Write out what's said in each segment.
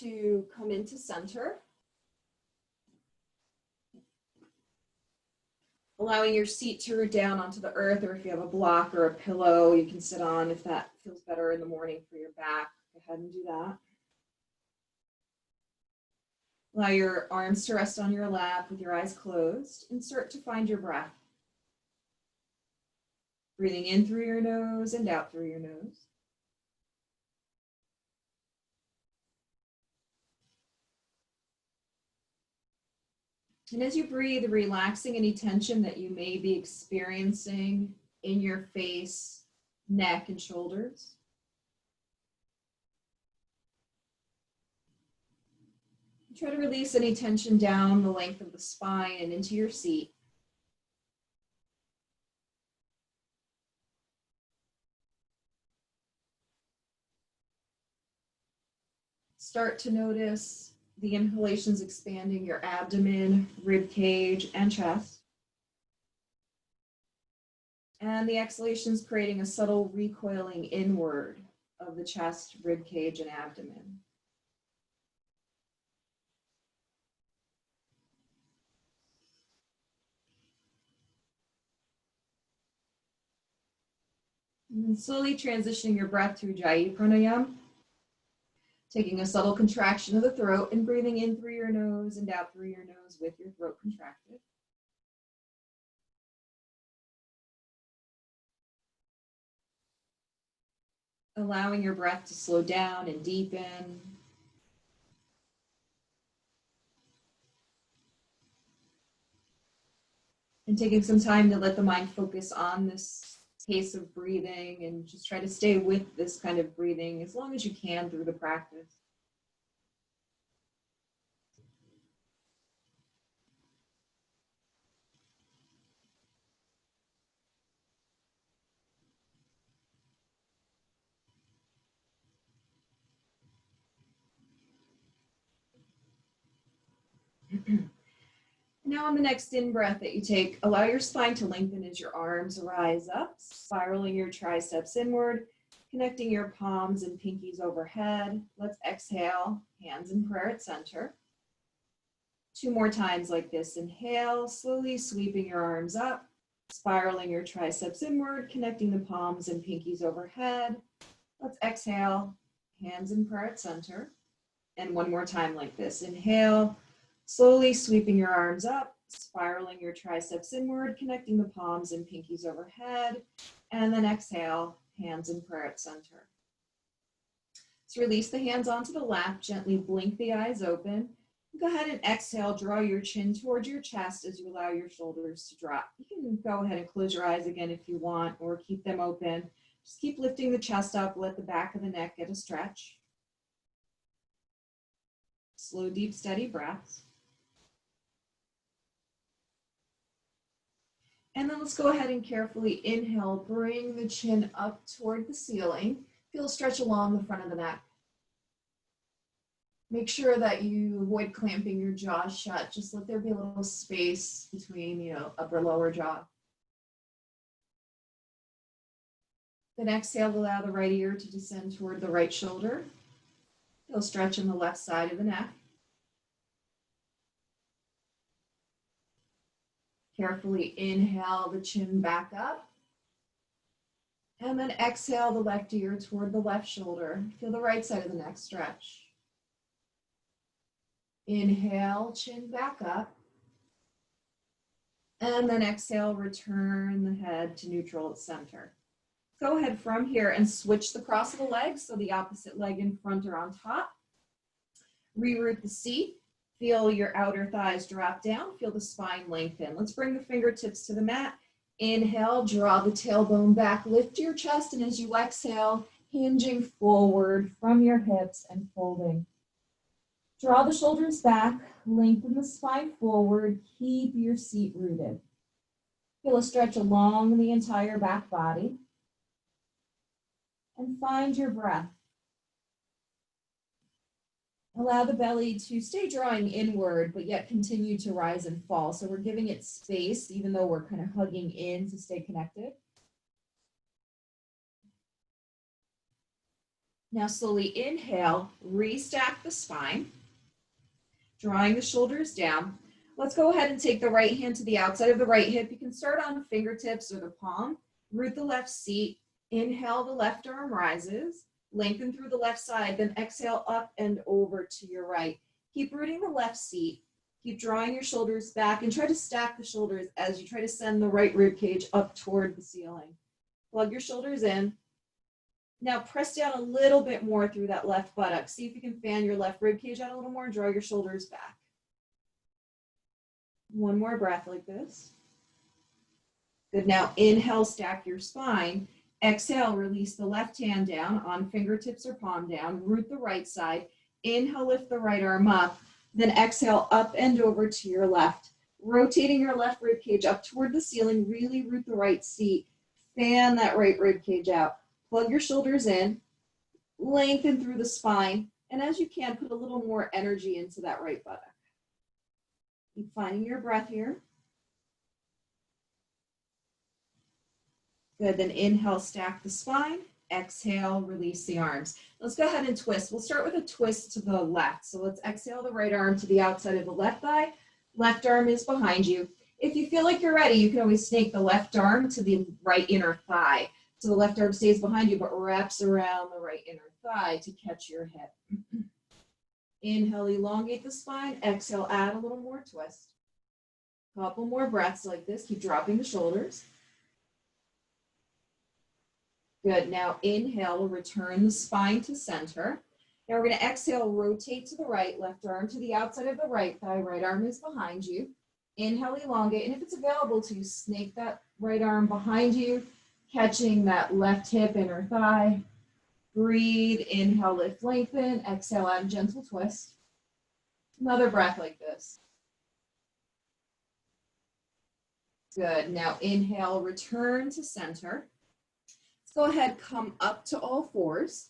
to come into center. Allowing your seat to root down onto the earth, or if you have a block or a pillow you can sit on, if that feels better in the morning for your back, go ahead and do that. Allow your arms to rest on your lap with your eyes closed and start to find your breath. Breathing in through your nose and out through your nose. And as you breathe, relaxing any tension that you may be experiencing in your face, neck, and shoulders. Try to release any tension down the length of the spine and into your seat. Start to notice the inhalations expanding your abdomen, rib cage, and chest. And the exhalations creating a subtle recoiling inward of the chest, rib cage, and abdomen. And slowly transitioning your breath to Ujjayi Pranayama. Taking a subtle contraction of the throat and breathing in through your nose and out through your nose with your throat contracted. Allowing your breath to slow down and deepen. And taking some time to let the mind focus on this pace of breathing and just try to stay with this kind of breathing as long as you can through the practice. Now on the next in-breath that you take, allow your spine to lengthen as your arms rise up, spiraling your triceps inward, connecting your palms and pinkies overhead. Let's exhale, hands in prayer at center. 2 more times like this. Inhale, slowly sweeping your arms up, spiraling your triceps inward, connecting the palms and pinkies overhead. Let's exhale, hands in prayer at center. And 1 more time like this. Inhale, slowly sweeping your arms up, spiraling your triceps inward, connecting the palms and pinkies overhead. And then exhale, hands in prayer at center. So release the hands onto the lap, gently blink the eyes open. Go ahead and exhale, draw your chin towards your chest as you allow your shoulders to drop. You can go ahead and close your eyes again if you want, or keep them open. Just keep lifting the chest up, let the back of the neck get a stretch. Slow, deep, steady breaths. And then let's go ahead and carefully inhale, bring the chin up toward the ceiling. Feel a stretch along the front of the neck. Make sure that you avoid clamping your jaw shut. Just let there be a little space between, upper, lower jaw. Then exhale, allow the right ear to descend toward the right shoulder. Feel a stretch in the left side of the neck. Carefully inhale the chin back up. And then exhale the left ear toward the left shoulder. Feel the right side of the neck stretch. Inhale, chin back up. And then exhale, return the head to neutral at center. Go ahead from here and switch the cross of the legs so the opposite leg and front are on top. Reroute the seat. Feel your outer thighs drop down. Feel the spine lengthen. Let's bring the fingertips to the mat. Inhale, draw the tailbone back, lift your chest, and as you exhale, hinging forward from your hips and folding. Draw the shoulders back, lengthen the spine forward, keep your seat rooted. Feel a stretch along the entire back body. And find your breath. Allow the belly to stay drawing inward, but yet continue to rise and fall. So we're giving it space, even though we're kind of hugging in to stay connected. Now slowly inhale, restack the spine, drawing the shoulders down. Let's go ahead and take the right hand to the outside of the right hip. You can start on fingertips or the palm. Root the left seat. Inhale, the left arm rises. Lengthen through the left side, then exhale up and over to your right. Keep rooting the left seat. Keep drawing your shoulders back and try to stack the shoulders as you try to send the right rib cage up toward the ceiling. Plug your shoulders in. Now press down a little bit more through that left buttock. See if you can fan your left rib cage out a little more and draw your shoulders back. One more breath like this. Good, now inhale, stack your spine. Exhale, release the left hand down on fingertips or palm down. Root the right side. Inhale, lift the right arm up. Then exhale, up and over to your left. Rotating your left rib cage up toward the ceiling. Really root the right seat. Fan that right rib cage out. Plug your shoulders in. Lengthen through the spine. And as you can, put a little more energy into that right buttock. Keep finding your breath here. Good, then inhale, stack the spine. Exhale, release the arms. Let's go ahead and twist. We'll start with a twist to the left. So let's exhale the right arm to the outside of the left thigh. Left arm is behind you. If you feel like you're ready, you can always snake the left arm to the right inner thigh. So the left arm stays behind you, but wraps around the right inner thigh to catch your hip. Inhale, elongate the spine. Exhale, add a little more twist. Couple more breaths like this. Keep dropping the shoulders. Good, now inhale, return the spine to center. Now we're gonna exhale, rotate to the right, left arm to the outside of the right thigh, right arm is behind you. Inhale, elongate, and if it's available to, snake that right arm behind you, catching that left hip, inner thigh. Breathe, inhale, lift, lengthen, exhale, add a gentle twist. Another breath like this. Good, now inhale, return to center. Go ahead, come up to all fours.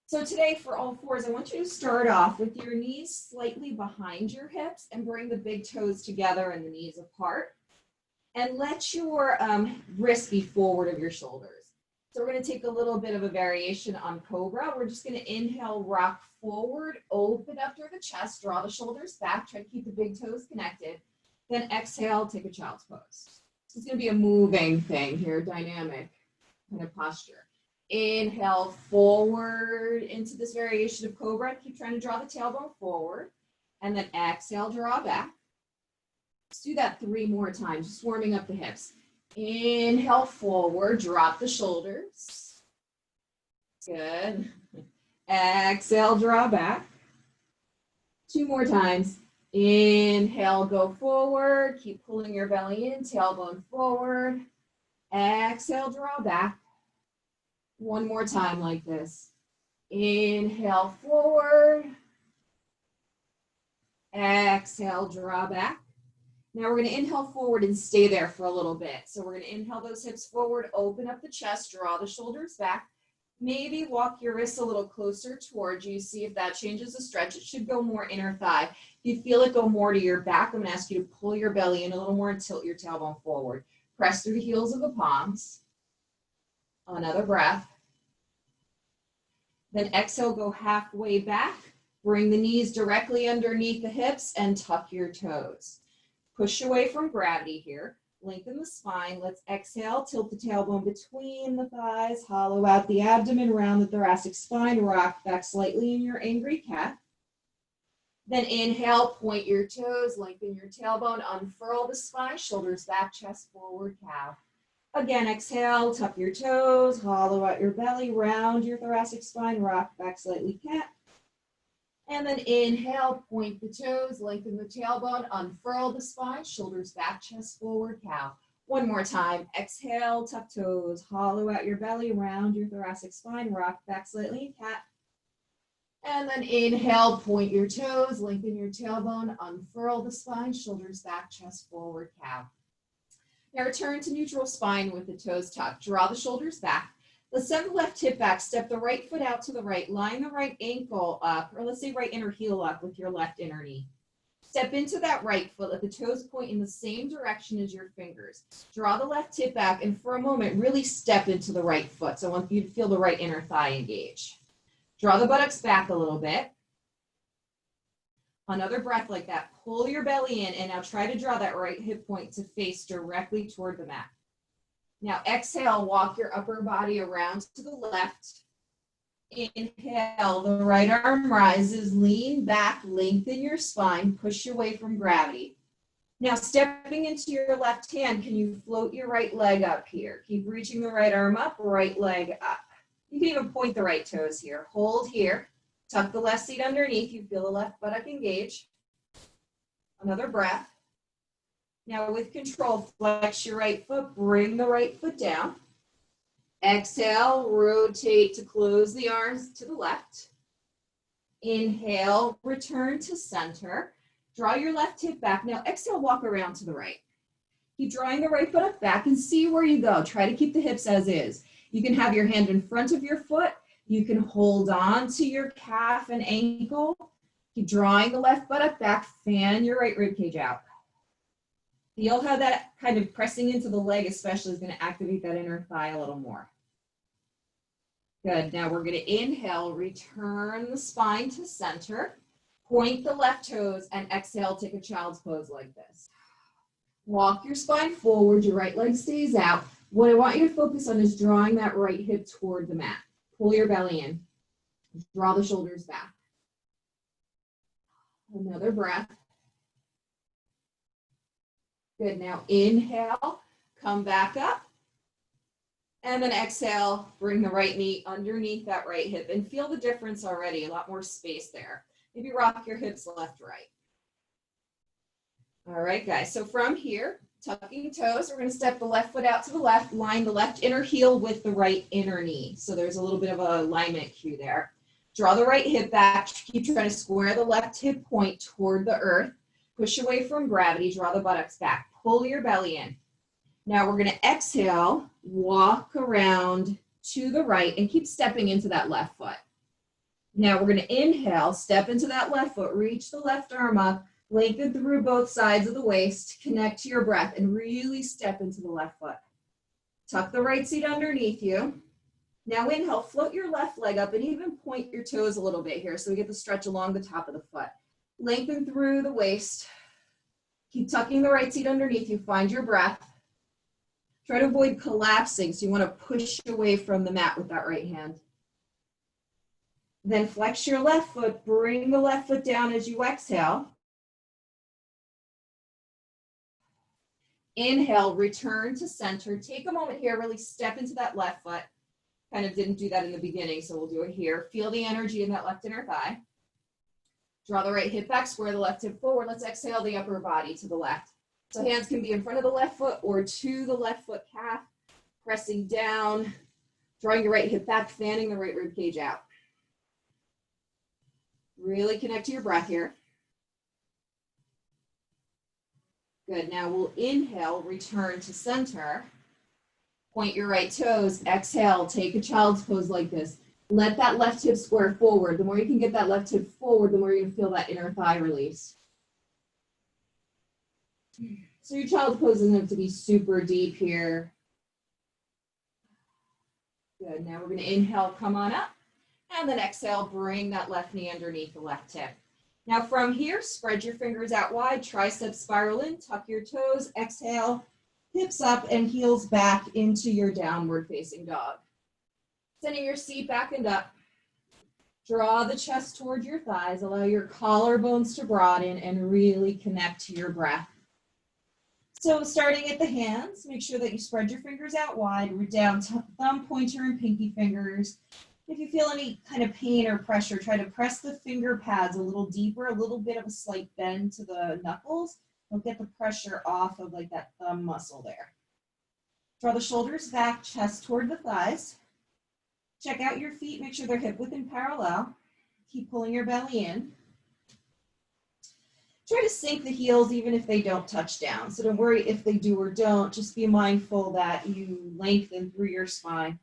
So today for all fours, I want you to start off with your knees slightly behind your hips and bring the big toes together and the knees apart. And let your wrists be forward of your shoulders. So we're gonna take a little bit of a variation on Cobra. We're just gonna inhale, rock forward, open up through the chest, draw the shoulders back, try to keep the big toes connected. Then exhale, take a child's pose. So it's gonna be a moving thing here, dynamic kind of posture. Inhale forward into this variation of Cobra. Keep trying to draw the tailbone forward. And then exhale, draw back. Let's do that 3 more times, just warming up the hips. Inhale forward, drop the shoulders. Good. Exhale, draw back. 2 more times. Inhale, go forward. Keep pulling your belly in, tailbone forward. Exhale, draw back. 1 more time like this. Inhale forward. Exhale, draw back. Now we're going to inhale forward and stay there for a little bit. So we're going to inhale those hips forward, open up the chest, draw the shoulders back. Maybe walk your wrists a little closer towards you. See if that changes the stretch. It should go more inner thigh. If you feel it go more to your back, I'm going to ask you to pull your belly in a little more and tilt your tailbone forward. Press through the heels of the palms. Another breath. Then exhale, go halfway back. Bring the knees directly underneath the hips and tuck your toes. Push away from gravity here. Lengthen the spine. Let's exhale, tilt the tailbone between the thighs, hollow out the abdomen, round the thoracic spine, rock back slightly in your angry cat. Then inhale, point your toes, lengthen your tailbone, unfurl the spine, shoulders back, chest forward, cow. Again, exhale, tuck your toes, hollow out your belly, round your thoracic spine, rock back slightly, cat. And then inhale, point the toes, lengthen the tailbone, unfurl the spine, shoulders back, chest forward, cow. 1 more time. Exhale, tuck toes, hollow out your belly, round your thoracic spine, rock back slightly, cat. And then inhale, point your toes, lengthen your tailbone, unfurl the spine, shoulders back, chest forward, cow. Now return to neutral spine with the toes tucked. Draw the shoulders back. Let's send the left hip back. Step the right foot out to the right. Line the right ankle up, or let's say right inner heel up with your left inner knee. Step into that right foot. Let the toes point in the same direction as your fingers. Draw the left hip back, and for a moment, really step into the right foot. So I want you to feel the right inner thigh engage. Draw the buttocks back a little bit. Another breath like that. Pull your belly in and now try to draw that right hip point to face directly toward the mat. Now exhale, walk your upper body around to the left. Inhale, the right arm rises, lean back, lengthen your spine, push away from gravity. Now stepping into your left hand, can you float your right leg up here? Keep reaching the right arm up, right leg up. You can even point the right toes here. Hold here. Tuck the left seat underneath. You feel the left buttock engage. Another breath. Now with control, flex your right foot, bring the right foot down. Exhale, rotate to close the arms to the left. Inhale, return to center. Draw your left hip back. Now exhale, walk around to the right. Keep drawing the right buttock back and see where you go. Try to keep the hips as is. You can have your hand in front of your foot. You can hold on to your calf and ankle. Keep drawing the left buttock back. Fan your right rib cage out. Feel how that kind of pressing into the leg especially is going to activate that inner thigh a little more. Good. Now we're going to inhale, return the spine to center. Point the left toes and exhale, take a child's pose like this. Walk your spine forward, your right leg stays out. What I want you to focus on is drawing that right hip toward the mat. Pull your belly in. Draw the shoulders back. Another breath. Good. Now inhale, come back up. And then exhale, bring the right knee underneath that right hip and feel the difference already, a lot more space there. Maybe rock your hips left, right. All right, guys. So from here, tucking toes, we're going to step the left foot out to the left, line the left inner heel with the right inner knee. So there's a little bit of a alignment cue there. Draw the right hip back. Keep trying to square the left hip point toward the earth. Push away from gravity. Draw the buttocks back. Pull your belly in. Now we're going to exhale, walk around to the right, and keep stepping into that left foot. Now we're going to inhale, step into that left foot, reach the left arm up, lengthen through both sides of the waist, connect to your breath, and really step into the left foot. Tuck the right seat underneath you. Now inhale, float your left leg up and even point your toes a little bit here so we get the stretch along the top of the foot. Lengthen through the waist. Keep tucking the right seat underneath you. Find your breath. Try to avoid collapsing, so you want to push away from the mat with that right hand. Then flex your left foot, bring the left foot down as you exhale. Inhale, return to center. Take a moment here, really step into that left foot. Kind of didn't do that in the beginning, so we'll do it here. Feel the energy in that left inner thigh. Draw the right hip back, square the left hip forward. Let's exhale the upper body to the left. So hands can be in front of the left foot or to the left foot calf, pressing down, drawing your right hip back, fanning the right rib cage out. Really connect to your breath here. Good. Now we'll inhale, return to center. Point your right toes. Exhale, take a child's pose like this. Let that left hip square forward. The more you can get that left hip forward, the more you're going to feel that inner thigh release. So your child's pose doesn't have to be super deep here. Good. Now we're going to inhale, come on up. And then exhale, bring that left knee underneath the left hip. Now from here, spread your fingers out wide, triceps spiral in, tuck your toes, exhale, hips up and heels back into your downward facing dog. Sending your seat back and up. Draw the chest toward your thighs, allow your collarbones to broaden and really connect to your breath. So starting at the hands, make sure that you spread your fingers out wide, root down thumb, pointer, and pinky fingers. If you feel any kind of pain or pressure, try to press the finger pads a little deeper, a little bit of a slight bend to the knuckles. You'll get the pressure off of like that thumb muscle there. Draw the shoulders back, chest toward the thighs. Check out your feet, make sure they're hip width and parallel. Keep pulling your belly in. Try to sink the heels even if they don't touch down. So don't worry if they do or don't, just be mindful that you lengthen through your spine.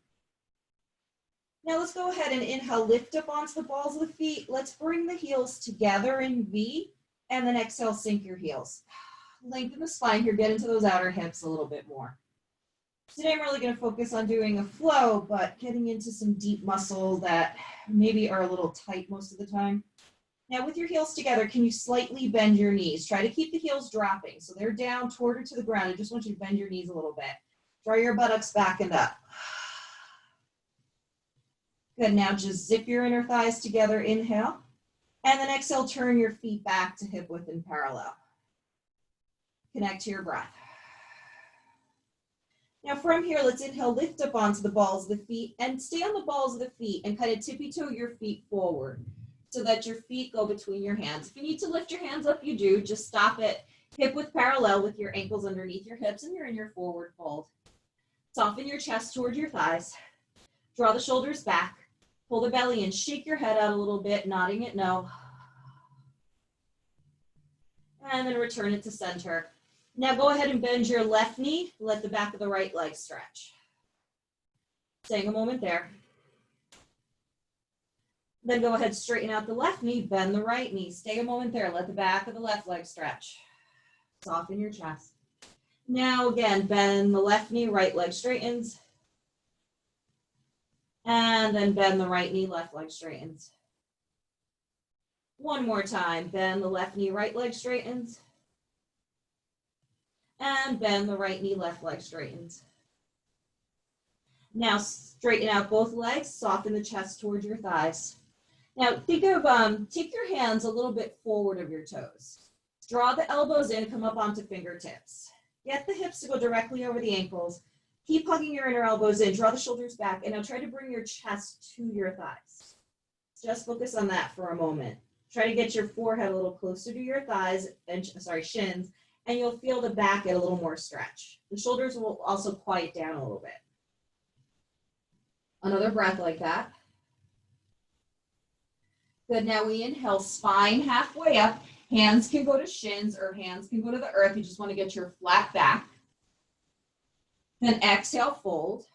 Now let's go ahead and inhale, lift up onto the balls of the feet. Let's bring the heels together in V, and then exhale, sink your heels. Lengthen the spine here, get into those outer hips a little bit more. Today I'm really going to focus on doing a flow, but getting into some deep muscles that maybe are a little tight most of the time. Now with your heels together, can you slightly bend your knees? Try to keep the heels dropping. So they're down toward or to the ground. I just want you to bend your knees a little bit. Draw your buttocks back and up. Good, now just zip your inner thighs together, inhale. And then exhale, turn your feet back to hip width and parallel. Connect to your breath. Now from here, let's inhale, lift up onto the balls of the feet and stay on the balls of the feet and kind of tippy toe your feet forward so that your feet go between your hands. If you need to lift your hands up, you do. Just stop it hip width parallel with your ankles underneath your hips and you're in your forward fold. Soften your chest toward your thighs. Draw the shoulders back. Pull the belly in. Shake your head out a little bit, nodding it no. And then return it to center. Now go ahead and bend your left knee. Let the back of the right leg stretch. Staying a moment there. Then go ahead, straighten out the left knee, bend the right knee. Stay a moment there. Let the back of the left leg stretch. Soften your chest. Now again, bend the left knee, right leg straightens. And then bend the right knee, left leg straightens. One more time, bend the left knee, right leg straightens. And bend the right knee, left leg straightens. Now straighten out both legs, soften the chest towards your thighs. Now think of, take your hands a little bit forward of your toes. Draw the elbows in, come up onto fingertips. Get the hips to go directly over the ankles. Keep hugging your inner elbows in, draw the shoulders back, and now try to bring your chest to your thighs. Just focus on that for a moment. Try to get your forehead a little closer to your thighs, and shins, and you'll feel the back get a little more stretch. The shoulders will also quiet down a little bit. Another breath like that. Good, now we inhale, spine halfway up. Hands can go to shins or hands can go to the earth. You just want to get your flat back. Then exhale, fold.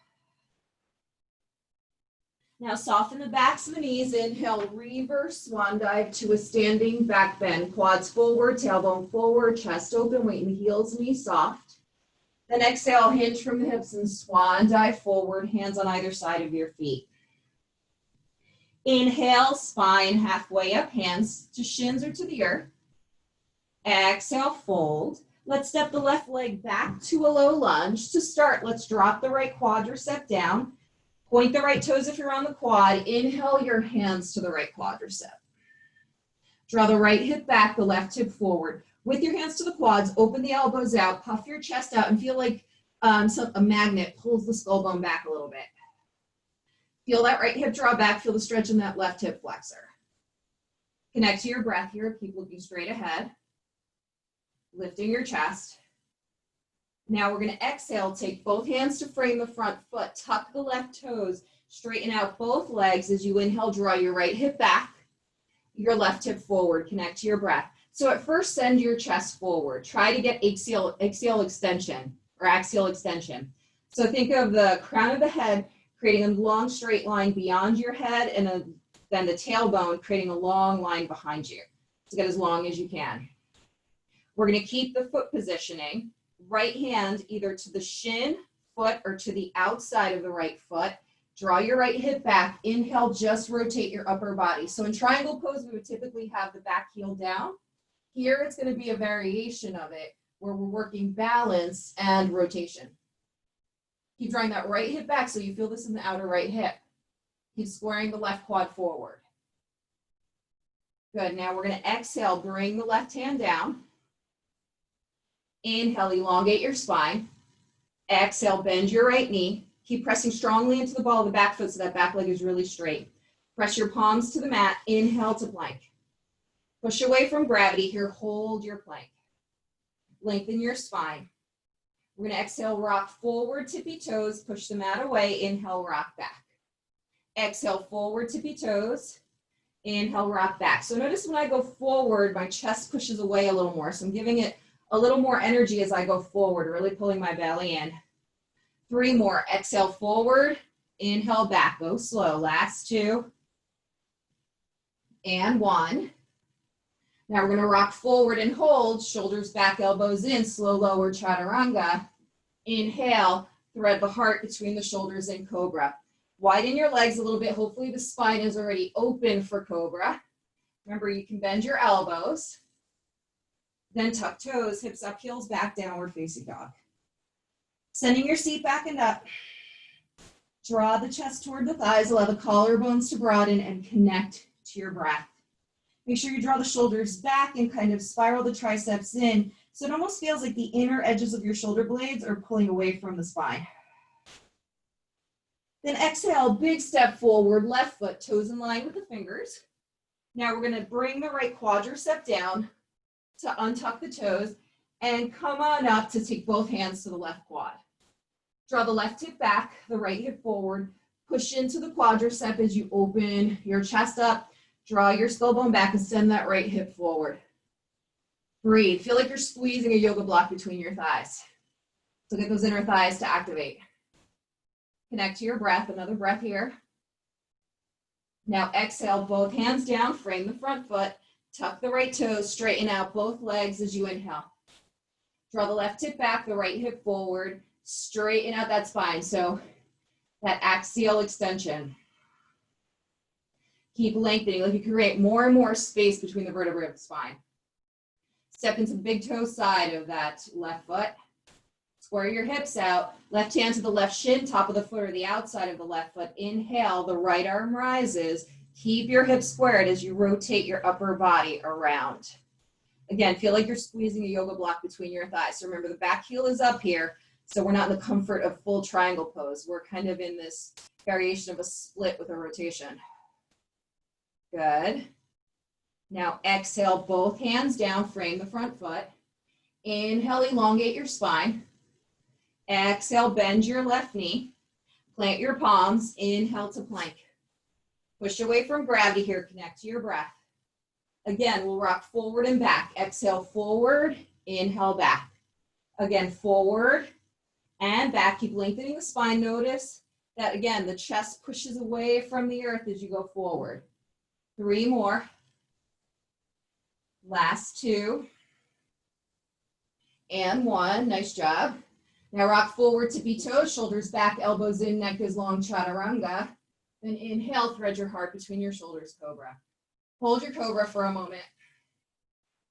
Now soften the backs of the knees. Inhale, reverse swan dive to a standing back bend. Quads forward, tailbone forward, chest open, weight in the heels, knees soft. Then exhale, hinge from the hips and swan dive forward, hands on either side of your feet. Inhale, spine halfway up, hands to shins or to the earth. Exhale, fold. Let's step the left leg back to a low lunge. To start, let's drop the right quadricep down. Point the right toes if you're on the quad. Inhale your hands to the right quadricep. Draw the right hip back, the left hip forward. With your hands to the quads, open the elbows out, puff your chest out, and feel like a magnet pulls the skull bone back a little bit. Feel that right hip draw back, feel the stretch in that left hip flexor. Connect to your breath here, keep looking straight ahead. Lifting your chest. Now we're going to exhale, take both hands to frame the front foot, tuck the left toes, straighten out both legs. As you inhale, draw your right hip back, your left hip forward, connect to your breath. So at first, send your chest forward. Try to get axial extension or axial extension. So think of the crown of the head creating a long straight line beyond your head, and then the tailbone creating a long line behind you. So get as long as you can. We're going to keep the foot positioning. Right hand either to the shin, foot, or to the outside of the right foot. Draw your right hip back. Inhale, just rotate your upper body. So in triangle pose, we would typically have the back heel down. Here, it's going to be a variation of it where we're working balance and rotation. Keep drawing that right hip back so you feel this in the outer right hip. Keep squaring the left quad forward. Good. Now we're going to exhale, bring the left hand down. Inhale, elongate your spine. Exhale, bend your right knee. Keep pressing strongly into the ball of the back foot so that back leg is really straight. Press your palms to the mat. Inhale to plank. Push away from gravity here. Hold your plank. Lengthen your spine. We're going to exhale, rock forward, tippy toes. Push the mat away. Inhale, rock back. Exhale, forward, tippy toes. Inhale, rock back. So notice when I go forward, my chest pushes away a little more. So I'm giving it a little more energy as I go forward, really pulling my belly in. 3 more. Exhale, forward. Inhale, back. Go slow. Last 2. And 1. Now we're going to rock forward and hold. Shoulders back, elbows in. Slow, lower chaturanga. Inhale. Thread the heart between the shoulders in cobra. Widen your legs a little bit. Hopefully the spine is already open for cobra. Remember, you can bend your elbows. Then tuck toes, hips up, heels back, downward facing dog. Sending your seat back and up. Draw the chest toward the thighs. Allow the collarbones to broaden and connect to your breath. Make sure you draw the shoulders back and kind of spiral the triceps in, so it almost feels like the inner edges of your shoulder blades are pulling away from the spine. Then exhale, big step forward, left foot, toes in line with the fingers. Now we're gonna bring the right quadricep down to untuck the toes and come on up to take both hands to the left quad. Draw the left hip back, the right hip forward, push into the quadricep as you open your chest up, draw your skull bone back and send that right hip forward. Breathe, feel like you're squeezing a yoga block between your thighs. So get those inner thighs to activate. Connect to your breath, another breath here. Now exhale, both hands down, frame the front foot, tuck the right toes, straighten out both legs as you inhale. Draw the left hip back, the right hip forward, straighten out that spine. So that axial extension. Keep lengthening, like you create more and more space between the vertebrae of the spine. Step into the big toe side of that left foot. Square your hips out, left hand to the left shin, top of the foot or the outside of the left foot. Inhale, the right arm rises. Keep your hips squared as you rotate your upper body around. Again, feel like you're squeezing a yoga block between your thighs. So remember, the back heel is up here, so we're not in the comfort of full triangle pose. We're kind of in this variation of a split with a rotation. Good. Now exhale, both hands down, frame the front foot. Inhale, elongate your spine. Exhale, bend your left knee. Plant your palms. Inhale to plank. Push away from gravity here. Connect to your breath. Again, we'll rock forward and back. Exhale, forward. Inhale, back. Again, forward and back. Keep lengthening the spine. Notice that, again, the chest pushes away from the earth as you go forward. 3 more. Last 2. And 1. Nice job. Now rock forward, tippy toes, shoulders back, elbows in, neck is long, chaturanga. Then inhale, thread your heart between your shoulders, cobra. Hold your cobra for a moment.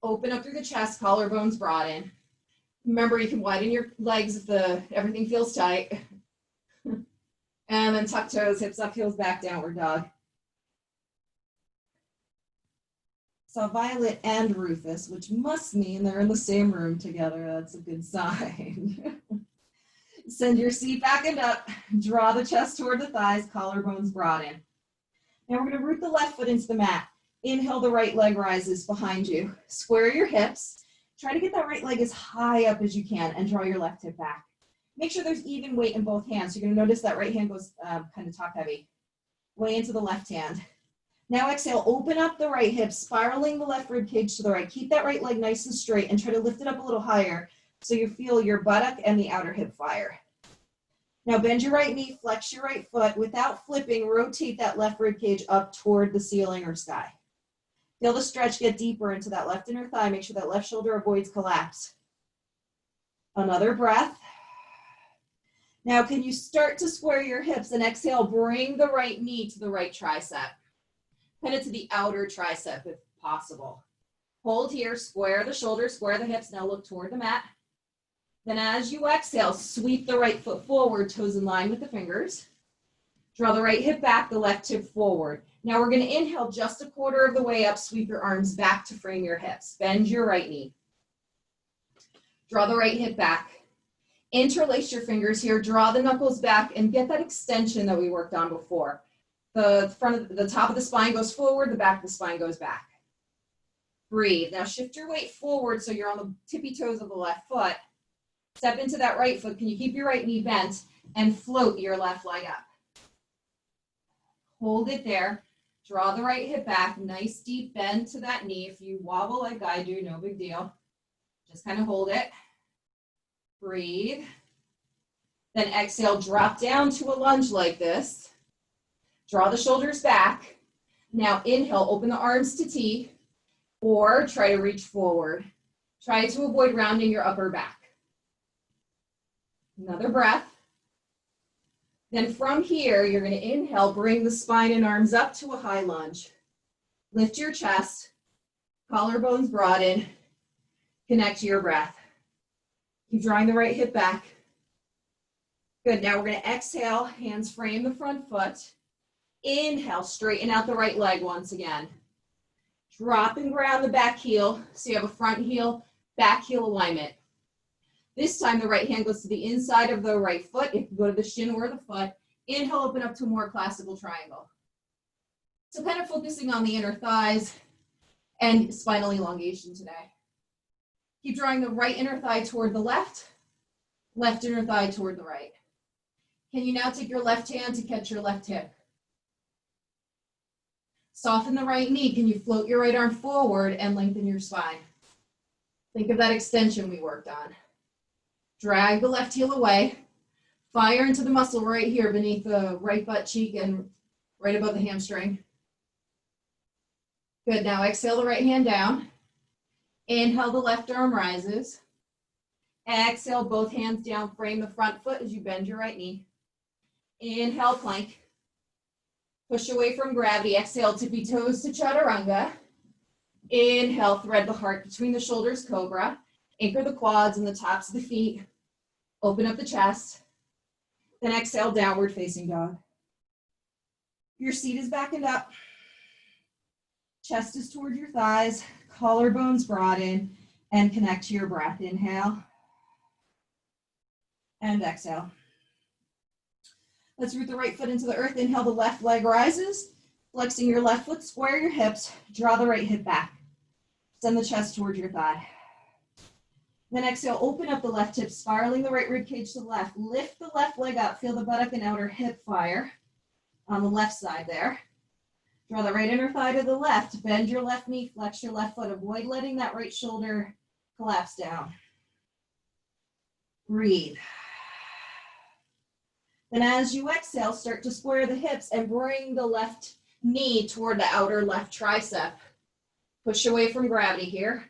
Open up through the chest, collarbones broaden. Remember, you can widen your legs if everything feels tight. And then tuck toes, hips up, heels back, downward dog. So Violet and Rufus, which must mean they're in the same room together. That's a good sign. Send your seat back and up. Draw the chest toward the thighs, collarbones broaden. Now we're going to root the left foot into the mat. Inhale, the right leg rises behind you. Square your hips. Try to get that right leg as high up as you can and draw your left hip back. Make sure there's even weight in both hands. You're going to notice that right hand goes kind of top heavy. Way into the left hand. Now exhale, open up the right hip, spiraling the left rib cage to the right. Keep that right leg nice and straight and try to lift it up a little higher so you feel your buttock and the outer hip fire. Now bend your right knee, flex your right foot. Without flipping, rotate that left rib cage up toward the ceiling or sky. Feel the stretch get deeper into that left inner thigh. Make sure that left shoulder avoids collapse. Another breath. Now can you start to square your hips and exhale, bring the right knee to the right tricep. Pin it to the outer tricep if possible. Hold here, square the shoulders, square the hips. Now look toward the mat. Then as you exhale, sweep the right foot forward, toes in line with the fingers. Draw the right hip back, the left hip forward. Now we're going to inhale just a quarter of the way up, sweep your arms back to frame your hips. Bend your right knee. Draw the right hip back. Interlace your fingers here, draw the knuckles back and get that extension that we worked on before. The top of the spine goes forward, the back of the spine goes back. Breathe. Now shift your weight forward so you're on the tippy toes of the left foot. Step into that right foot. Can you keep your right knee bent and float your left leg up? Hold it there. Draw the right hip back. Nice deep bend to that knee. If you wobble like I do, no big deal. Just kind of hold it. Breathe. Then exhale, drop down to a lunge like this. Draw the shoulders back. Now inhale, open the arms to T or try to reach forward. Try to avoid rounding your upper back. Another breath. Then from here, you're going to inhale, bring the spine and arms up to a high lunge. Lift your chest, collarbones broaden, connect to your breath. Keep drawing the right hip back. Good, now we're going to exhale, hands frame the front foot. Inhale, straighten out the right leg once again. Drop and ground the back heel, so you have a front heel, back heel alignment. This time the right hand goes to the inside of the right foot. It can go to the shin or the foot. Inhale, open up to a more classical triangle. So kind of focusing on the inner thighs and spinal elongation today. Keep drawing the right inner thigh toward the left inner thigh toward the right. Can you now take your left hand to catch your left hip? Soften the right knee. Can you float your right arm forward and lengthen your spine? Think of that extension we worked on. Drag the left heel away. Fire into the muscle right here beneath the right butt cheek and right above the hamstring. Good, now exhale the right hand down. Inhale, the left arm rises. Exhale, both hands down, frame the front foot as you bend your right knee. Inhale, plank. Push away from gravity. Exhale, tippy toes to chaturanga. Inhale, thread the heart between the shoulders, cobra. Anchor the quads and the tops of the feet. Open up the chest. Then exhale, downward facing dog. Your seat is backing up. Chest is toward your thighs. Collarbones broaden and connect to your breath. Inhale. And exhale. Let's root the right foot into the earth. Inhale, the left leg rises. Flexing your left foot, square your hips. Draw the right hip back. Send the chest towards your thigh. Then exhale, open up the left hip, spiraling the right rib cage to the left. Lift the left leg up. Feel the buttock and outer hip fire on the left side there. Draw the right inner thigh to the left. Bend your left knee, flex your left foot. Avoid letting that right shoulder collapse down. Breathe. Then as you exhale, start to square the hips and bring the left knee toward the outer left tricep. Push away from gravity here.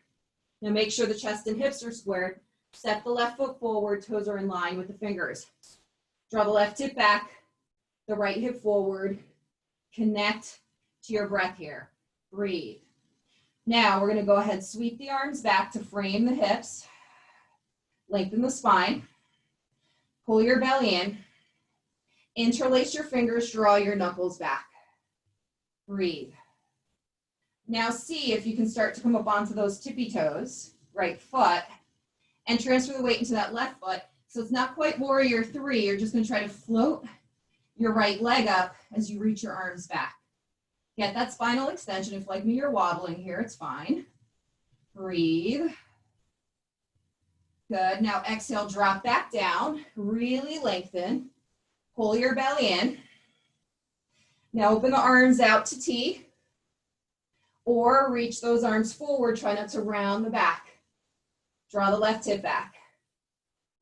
Now make sure the chest and hips are squared. Step the left foot forward, toes are in line with the fingers. Draw the left hip back, the right hip forward. Connect to your breath here. Breathe. Now we're going to go ahead, sweep the arms back to frame the hips. Lengthen the spine. Pull your belly in. Interlace your fingers, draw your knuckles back. Breathe. Now see if you can start to come up onto those tippy toes, right foot, and transfer the weight into that left foot. So it's not quite warrior three. You're just going to try to float your right leg up as you reach your arms back. Get that spinal extension. If like me, you're wobbling here, it's fine. Breathe. Good. Now exhale, drop back down. Really lengthen. Pull your belly in. Now open the arms out to T. Or reach those arms forward. Try not to round the back. Draw the left hip back.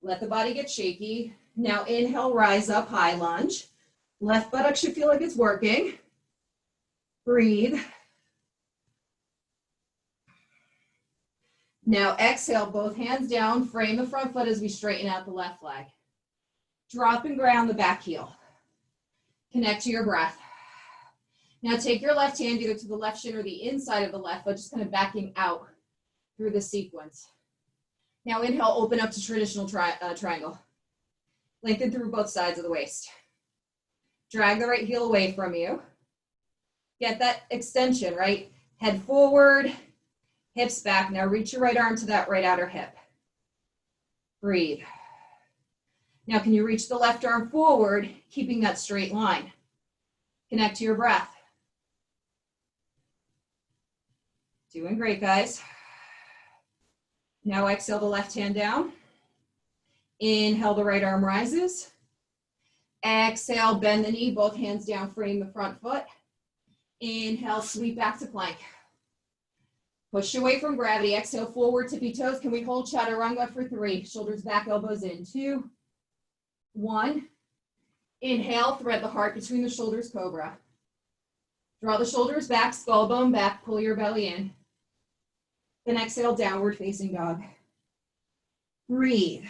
Let the body get shaky. Now inhale, rise up, high lunge. Left buttock should feel like it's working. Breathe. Now exhale, both hands down, frame the front foot as we straighten out the left leg. Drop and ground the back heel. Connect to your breath. Now take your left hand either to the left shin or the inside of the left foot, just kind of backing out through the sequence. Now inhale, open up to traditional triangle. Lengthen through both sides of the waist. Drag the right heel away from you. Get that extension, right? Head forward, hips back. Now reach your right arm to that right outer hip. Breathe. Now can you reach the left arm forward, keeping that straight line? Connect to your breath. Doing great, guys. Now exhale the left hand down. Inhale, the right arm rises. Exhale, bend the knee, both hands down, frame the front foot. Inhale, sweep back to plank. Push away from gravity. Exhale, forward, tippy toes. Can we hold chaturanga for 3? Shoulders back, elbows in. 2, 1. Inhale, thread the heart between the shoulders, cobra. Draw the shoulders back, skull bone back, pull your belly in. Then exhale, downward facing dog. Breathe.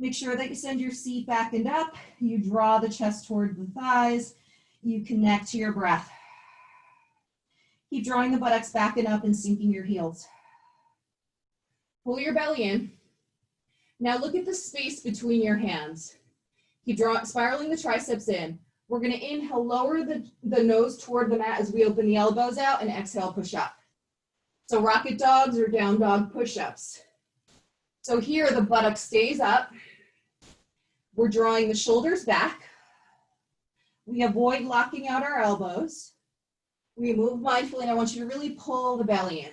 Make sure that you send your seat back and up. You draw the chest toward the thighs. You connect to your breath. Keep drawing the buttocks back and up and sinking your heels. Pull your belly in. Now look at the space between your hands. Keep spiraling the triceps in. We're going to inhale, lower the nose toward the mat as we open the elbows out, and exhale, push up. So rocket dogs or down dog push-ups. So here the buttock stays up. We're drawing the shoulders back. We avoid locking out our elbows. We move mindfully, and I want you to really pull the belly in.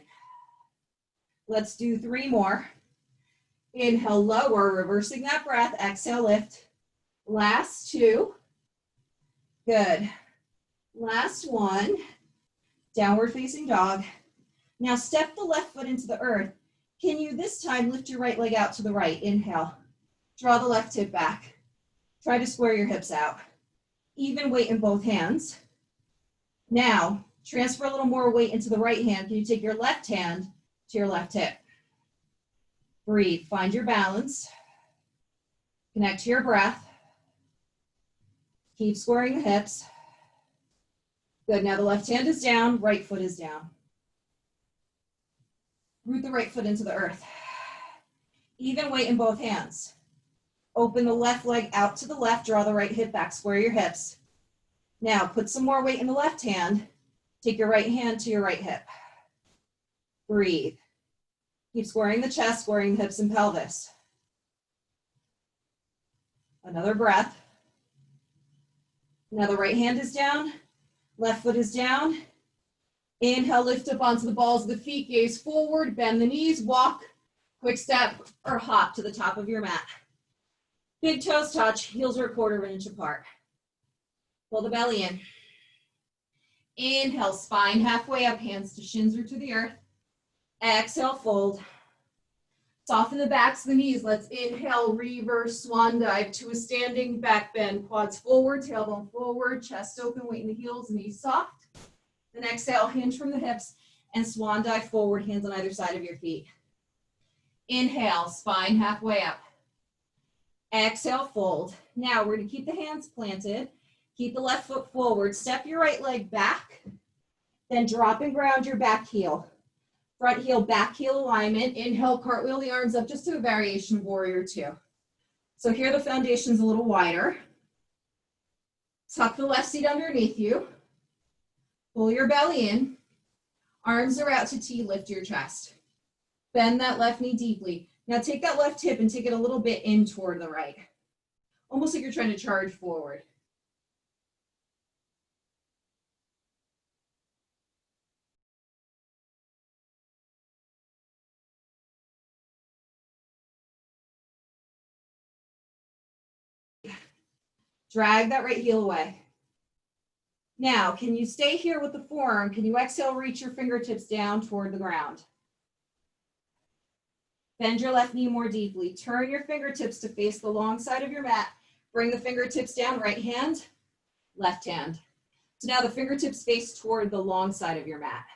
Let's do 3 more. Inhale, lower, reversing that breath. Exhale, lift. Last 2. Good. Last 1. Downward facing dog. Now step the left foot into the earth. Can you this time lift your right leg out to the right? Inhale. Draw the left hip back. Try to square your hips out. Even weight in both hands. Now, transfer a little more weight into the right hand. Can you take your left hand to your left hip? Breathe. Find your balance. Connect to your breath. Keep squaring the hips. Good. Now the left hand is down, right foot is down. Root the right foot into the earth. Even weight in both hands. Open the left leg out to the left, draw the right hip back, square your hips. Now put some more weight in the left hand. Take your right hand to your right hip. Breathe. Keep squaring the chest, squaring the hips and pelvis. Another breath. Now the right hand is down, left foot is down. Inhale, lift up onto the balls of the feet, gaze forward, bend the knees, walk, quick step, or hop to the top of your mat. Big toes touch, heels are 1/4 inch apart. Pull the belly in. Inhale, spine halfway up, hands to shins or to the earth. Exhale, fold. Soften the backs of the knees. Let's inhale, reverse swan dive to a standing back bend. Quads forward, tailbone forward, chest open, weight in the heels, knees soft. Then exhale, hinge from the hips and swan dive forward, hands on either side of your feet. Inhale, spine halfway up. Exhale, fold. Now we're going to keep the hands planted. Keep the left foot forward. Step your right leg back. Then drop and ground your back heel. Front heel, back heel alignment. Inhale, cartwheel the arms up just to a variation of warrior 2. So here the foundation's a little wider. Tuck the left seat underneath you. Pull your belly in. Arms are out to T, lift your chest. Bend that left knee deeply. Now take that left hip and take it a little bit in toward the right. Almost like you're trying to charge forward. Drag that right heel away. Now, can you stay here with the forearm? Can you exhale, reach your fingertips down toward the ground? Bend your left knee more deeply. Turn your fingertips to face the long side of your mat. Bring the fingertips down, right hand, left hand. So now the fingertips face toward the long side of your mat.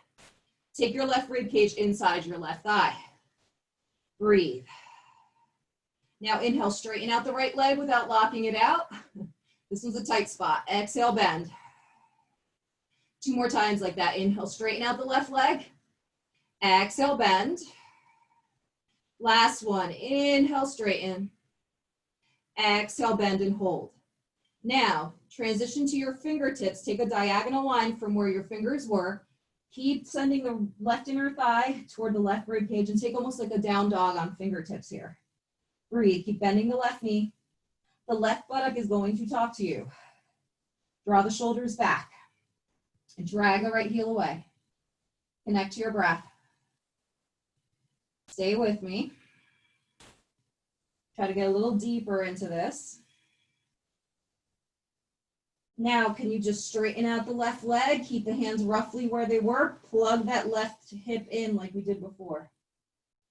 Take your left rib cage inside your left thigh. Breathe. Now inhale, straighten out the right leg without locking it out. This one's a tight spot. Exhale, bend. 2 more times like that. Inhale, straighten out the left leg. Exhale, bend. Last one. Inhale, straighten. Exhale, bend and hold. Now, transition to your fingertips. Take a diagonal line from where your fingers were. Keep sending the left inner thigh toward the left rib cage and take almost like a down dog on fingertips here. Breathe. Keep bending the left knee. The left buttock is going to talk to you. Draw the shoulders back and drag the right heel away. Connect to your breath. Stay with me. Try to get a little deeper into this. Now, can you just straighten out the left leg? Keep the hands roughly where they were. Plug that left hip in like we did before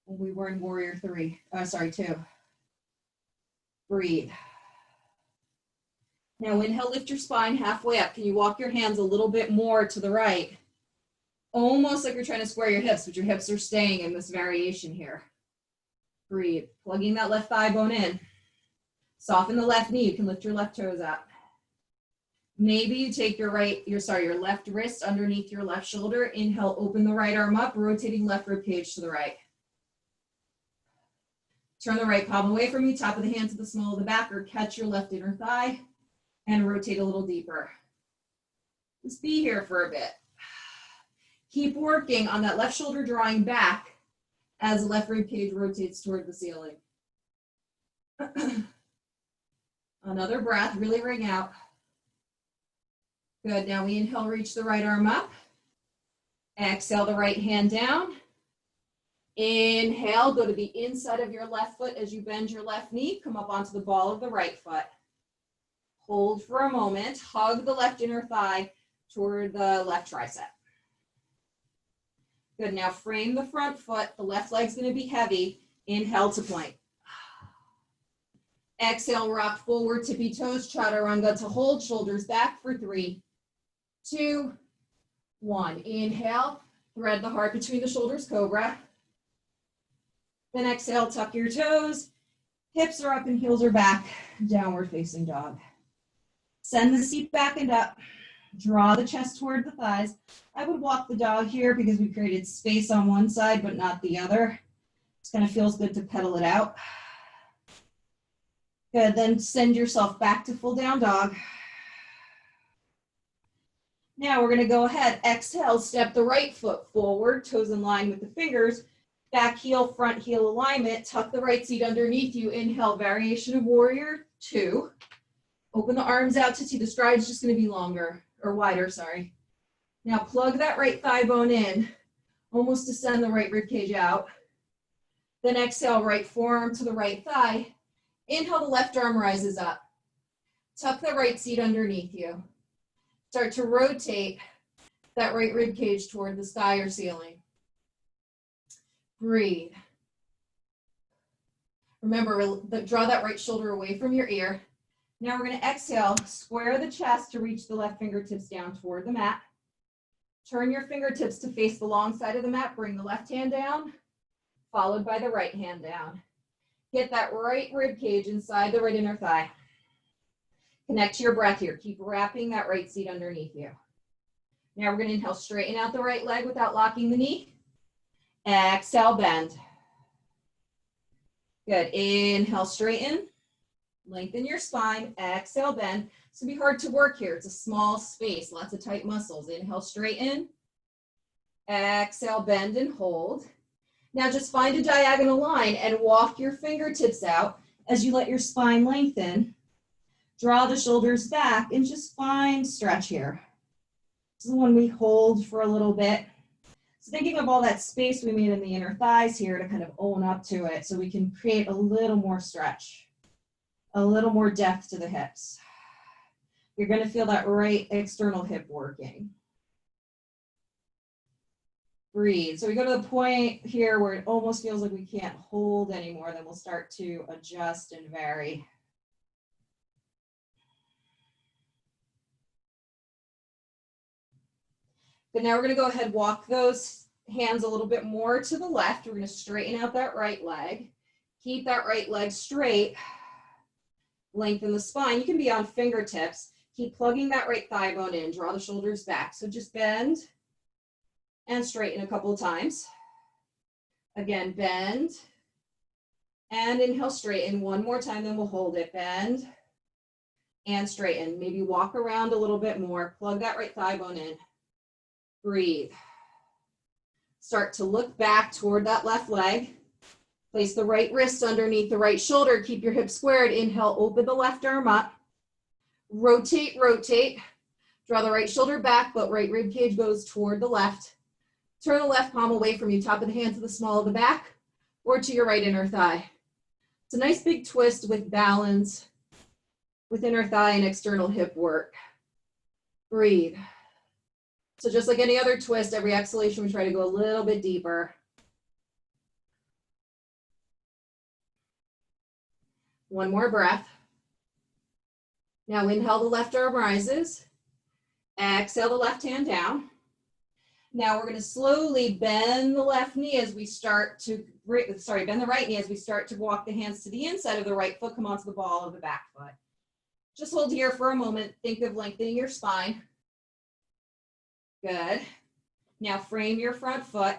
when we were in warrior 2. Breathe. Now inhale, lift your spine halfway up. Can you walk your hands a little bit more to the right? Almost like you're trying to square your hips, but your hips are staying in this variation here. Breathe. Plugging that left thigh bone in. Soften the left knee. You can lift your left toes up. Maybe you take your left wrist underneath your left shoulder. Inhale, open the right arm up, rotating left rib cage to the right. Turn the right palm away from you, top of the hand to the small of the back, or catch your left inner thigh and rotate a little deeper. Just be here for a bit. Keep working on that left shoulder drawing back as the left rib cage rotates toward the ceiling. Another breath, really ring out. Good, now we inhale, reach the right arm up. Exhale the right hand down. Inhale, go to the inside of your left foot as you bend your left knee. Come up onto the ball of the right foot. Hold for a moment. Hug the left inner thigh toward the left tricep. Good, now frame the front foot. The left leg's going to be heavy. Inhale to plank. Exhale, rock forward, tippy toes, chaturanga to hold, shoulders back for 3, 2, 1. Inhale, thread the heart between the shoulders, cobra. Then exhale, tuck your toes, hips are up and heels are back, downward facing dog. Send the seat back and up, draw the chest toward the thighs. I would walk the dog here because we created space on one side but not the other. It kind of feels good to pedal it out. Good, then send yourself back to full down dog. Now we're gonna go ahead, exhale, step the right foot forward, toes in line with the fingers, back heel, front heel alignment, tuck the right seat underneath you, inhale, variation of warrior 2. Open the arms out to see the stride's just gonna be longer, or wider, sorry. Now plug that right thigh bone in, almost descend the right rib cage out. Then exhale, right forearm to the right thigh. Inhale, the left arm rises up. Tuck the right seat underneath you. Start to rotate that right rib cage toward the sky or ceiling. Breathe. Remember, draw that right shoulder away from your ear. Now we're going to exhale, square the chest to reach the left fingertips down toward the mat. Turn your fingertips to face the long side of the mat. Bring the left hand down, followed by the right hand down. Get that right rib cage inside the right inner thigh. Connect to your breath here. Keep wrapping that right seat underneath you. Now we're going to inhale, straighten out the right leg without locking the knee. Exhale, bend. Good. Inhale, straighten. Lengthen your spine. Exhale, bend. It's going to be hard to work here. It's a small space, lots of tight muscles. Inhale, straighten. Exhale, bend and hold. Now just find a diagonal line and walk your fingertips out as you let your spine lengthen. Draw the shoulders back and just find stretch here. This is the one we hold for a little bit. So thinking of all that space we made in the inner thighs here to kind of own up to it so we can create a little more stretch, a little more depth to the hips. You're going to feel that right external hip working. Breathe. So we go to the point here where it almost feels like we can't hold anymore. Then we'll start to adjust and vary. But now we're going to go ahead and walk those hands a little bit more to the left. We're going to straighten out that right leg. Keep that right leg straight. Lengthen the spine. You can be on fingertips. Keep plugging that right thigh bone in. Draw the shoulders back. So just bend and straighten a couple of times. Again, bend and inhale, straighten. One more time, then we'll hold it. Bend and straighten. Maybe walk around a little bit more. Plug that right thigh bone in. Breathe. Start to look back toward that left leg. Place the right wrist underneath the right shoulder. Keep your hips squared. Inhale, open the left arm up. Rotate, rotate. Draw the right shoulder back, but right rib cage goes toward the left. Turn the left palm away from you, top of the hand to the small of the back, or to your right inner thigh. It's a nice big twist with balance, with inner thigh and external hip work. Breathe. So just like any other twist, every exhalation, we try to go a little bit deeper. One more breath. Now inhale, the left arm rises. Exhale, the left hand down. Now we're going to slowly bend the left knee as we start to, bend the right knee as we start to walk the hands to the inside of the right foot, come onto the ball of the back foot. Just hold here for a moment. Think of lengthening your spine. Good. Now frame your front foot.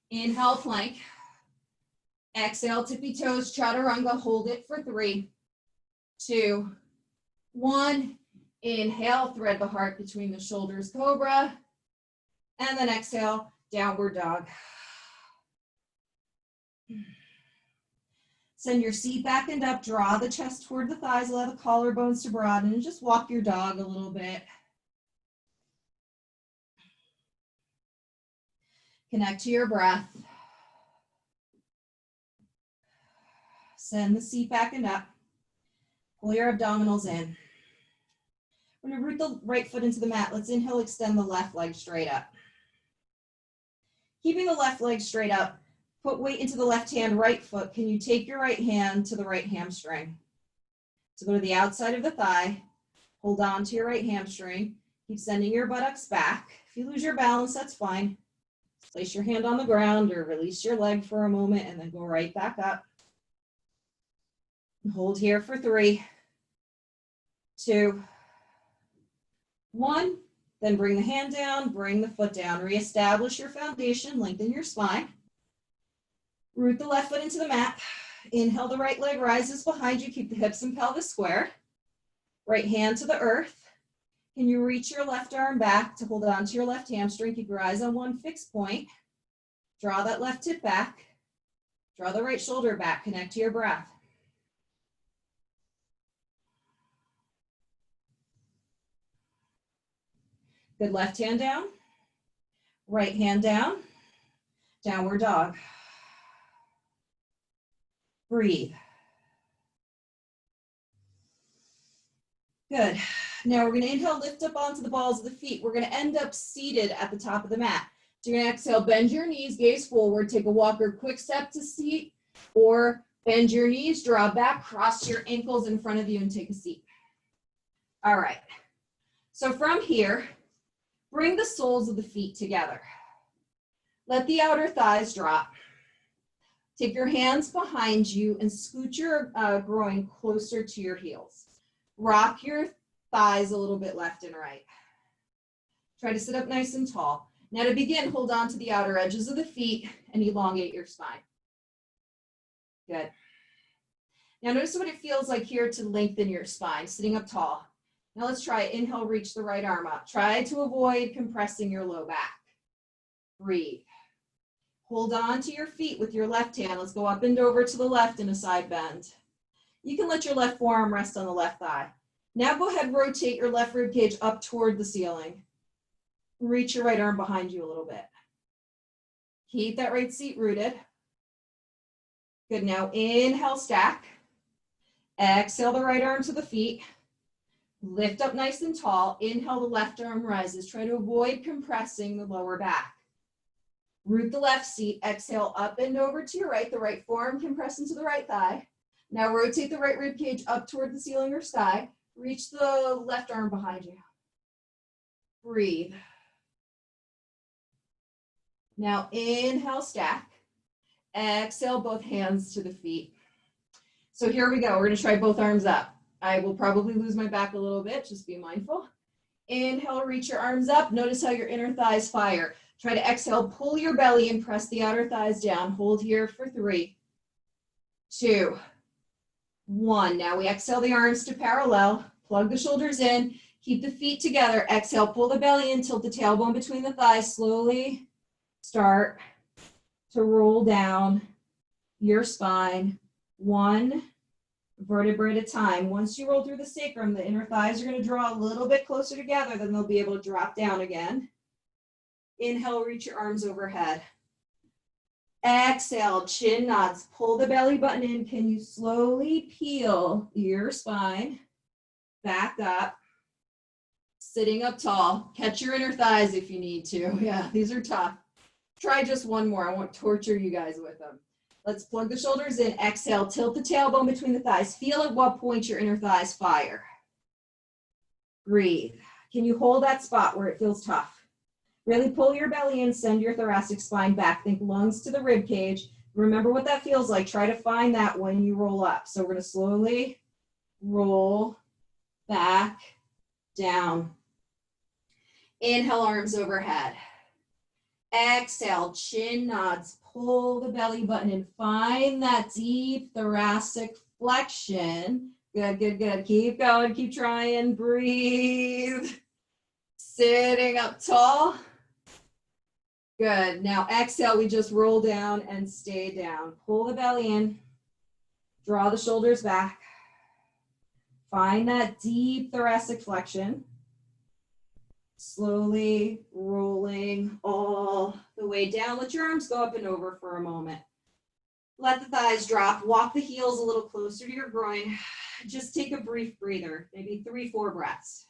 Inhale, plank. Exhale, tippy toes, chaturanga. Hold it for 3, 2, 1. Inhale, thread the heart between the shoulders, cobra. And then exhale, downward dog. Send your seat back and up. Draw the chest toward the thighs. Allow the collarbones to broaden. And just walk your dog a little bit. Connect to your breath. Send the seat back and up. Pull your abdominals in. We're going to root the right foot into the mat. Let's inhale, extend the left leg straight up. Keeping the left leg straight up, put weight into the left hand, right foot. Can you take your right hand to the right hamstring? So go to the outside of the thigh, hold on to your right hamstring, keep sending your buttocks back. If you lose your balance, that's fine. Place your hand on the ground or release your leg for a moment and then go right back up. Hold here for 3, 2, 1. Then bring the hand down, bring the foot down. Reestablish your foundation, lengthen your spine. Root the left foot into the mat. Inhale, the right leg rises behind you. Keep the hips and pelvis square. Right hand to the earth. Can you reach your left arm back to hold on to your left hamstring? Keep your eyes on one fixed point. Draw that left hip back. Draw the right shoulder back. Connect to your breath. Good, left hand down, right hand down, downward dog. Breathe. Good. Now we're going to inhale, lift up onto the balls of the feet. We're going to end up seated at the top of the mat. So you're going to exhale, bend your knees, gaze forward, take a walker, quick step to seat, or bend your knees, draw back, cross your ankles in front of you and take a seat. All right. So from here, bring the soles of the feet together. Let the outer thighs drop. Take your hands behind you and scoot your groin closer to your heels. Rock your thighs a little bit left and right. Try to sit up nice and tall. Now to begin, hold on to the outer edges of the feet and elongate your spine. Good. Now notice what it feels like here to lengthen your spine, sitting up tall. Now let's try it. Inhale, reach the right arm up. Try to avoid compressing your low back. Breathe. Hold on to your feet with your left hand. Let's go up and over to the left in a side bend. You can let your left forearm rest on the left thigh. Now go ahead, rotate your left rib cage up toward the ceiling. Reach your right arm behind you a little bit. Keep that right seat rooted. Good, now inhale, stack. Exhale the right arm to the feet. Lift up nice and tall. Inhale, the left arm rises. Try to avoid compressing the lower back. Root the left seat. Exhale, up and over to your right. The right forearm compress into the right thigh. Now rotate the right rib cage up toward the ceiling or sky. Reach the left arm behind you. Breathe. Now inhale, stack. Exhale, both hands to the feet. So here we go. We're going to try both arms up. I will probably lose my back a little bit. Just be mindful. Inhale, reach your arms up. Notice how your inner thighs fire. Try to exhale, pull your belly and press the outer thighs down. Hold here for 3, 2, 1. Now we exhale the arms to parallel. Plug the shoulders in. Keep the feet together. Exhale, pull the belly in. Tilt the tailbone between the thighs. Slowly start to roll down your spine. 1 vertebrae at a time. Once you roll through the sacrum, the inner thighs are going to draw a little bit closer together, then they'll be able to drop down again. Inhale, reach your arms overhead. Exhale, chin nods. Pull the belly button in. Can you slowly peel your spine back up? Sitting up tall. Catch your inner thighs if you need to. Yeah, these are tough. Try just one more. I won't torture you guys with them. Let's plug the shoulders in. Exhale, tilt the tailbone between the thighs. Feel at what point your inner thighs fire. Breathe. Can you hold that spot where it feels tough? Really pull your belly in, send your thoracic spine back. Think lungs to the rib cage. Remember what that feels like. Try to find that when you roll up. So we're going to slowly roll back down. Inhale, arms overhead. Exhale, chin nods. Pull the belly button in. Find that deep thoracic flexion. Good, good, good. Keep going. Keep trying. Breathe. Sitting up tall. Good. Now exhale, we just roll down and stay down. Pull the belly in. Draw the shoulders back. Find that deep thoracic flexion. Slowly rolling all the way down. Let your arms go up and over for a moment. Let the thighs drop. Walk the heels a little closer to your groin. Just take a brief breather, maybe 3-4 breaths.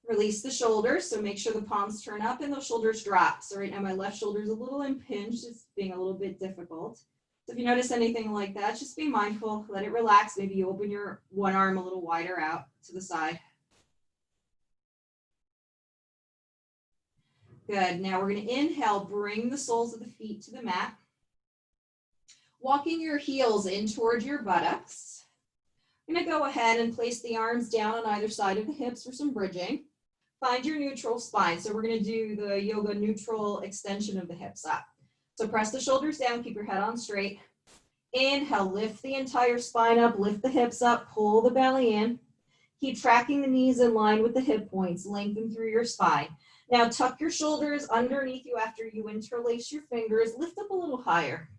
Release the shoulders, so make sure the palms turn up and the shoulders drop. So right now my left shoulder is a little impinged, it's being a little bit difficult. So if you notice anything like that, just be mindful, let it relax. Maybe you open your one arm a little wider out to the side. Good, now we're gonna inhale, bring the soles of the feet to the mat. Walking your heels in towards your buttocks. I'm gonna go ahead and place the arms down on either side of the hips for some bridging. Find your neutral spine. So we're gonna do the yoga neutral extension of the hips up. So press the shoulders down, keep your head on straight. Inhale, lift the entire spine up, lift the hips up, pull the belly in. Keep tracking the knees in line with the hip points, lengthen through your spine. Now tuck your shoulders underneath you after you interlace your fingers, lift up a little higher.